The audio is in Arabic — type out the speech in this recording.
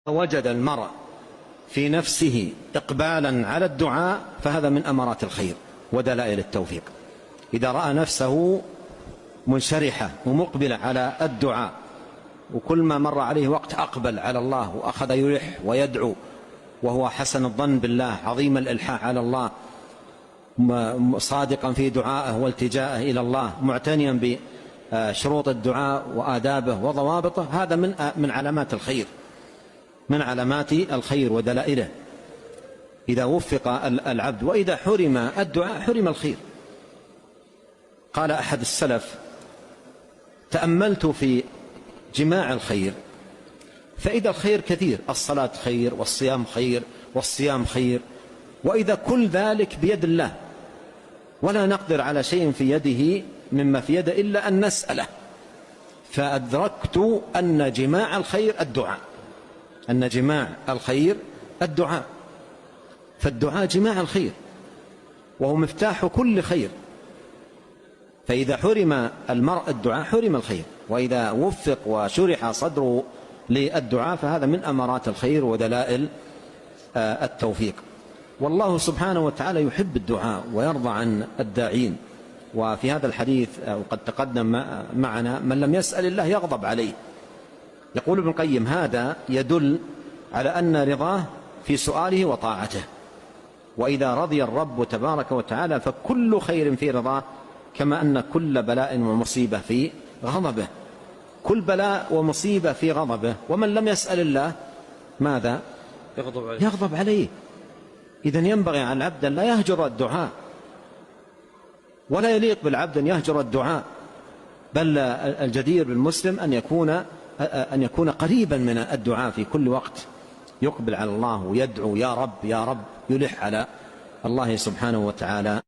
وجد المرء في نفسه إقبالا على الدعاء فهذا من أمارات الخير ودلائل التوفيق. إذا رأى نفسه منشرحة ومقبلة على الدعاء، وكل ما مر عليه وقت أقبل على الله وأخذ يلح ويدعو وهو حسن الظن بالله، عظيم الإلحاح على الله، صادقا في دعائه والتجائه إلى الله، معتنيا بشروط الدعاء وآدابه وضوابطه، هذا من علامات الخير، من علامات الخير ودلائله. إذا وفق العبد، وإذا حرم الدعاء حرم الخير. قال أحد السلف: تأملت في جماع الخير فإذا الخير كثير، الصلاة خير، والصيام خير، والصيام خير، وإذا كل ذلك بيد الله ولا نقدر على شيء في يده مما في يده إلا أن نسأله، فأدركت أن جماع الخير الدعاء، أن جماع الخير الدعاء، فالدعاء جماع الخير وهو مفتاح كل خير. فإذا حرم المرء الدعاء حرم الخير، وإذا وفق وشرح صدره للدعاء فهذا من أمارات الخير ودلائل التوفيق. والله سبحانه وتعالى يحب الدعاء ويرضى عن الداعين. وفي هذا الحديث وقد تقدم معنا: من لم يسأل الله يغضب عليه. يقول ابن القيم: هذا يدل على أن رضاه في سؤاله وطاعته، وإذا رضي الرب تبارك وتعالى فكل خير في رضاه، كما أن كل بلاء ومصيبة في غضبه، كل بلاء ومصيبة في غضبه. ومن لم يسأل الله ماذا؟ يغضب عليه. إذن ينبغي على العبد أن لا يهجر الدعاء، ولا يليق بالعبد أن يهجر الدعاء، بل الجدير بالمسلم أن يكون قريبا من الدعاء في كل وقت، يقبل على الله ويدعو: يا رب يا رب، يلح على الله سبحانه وتعالى.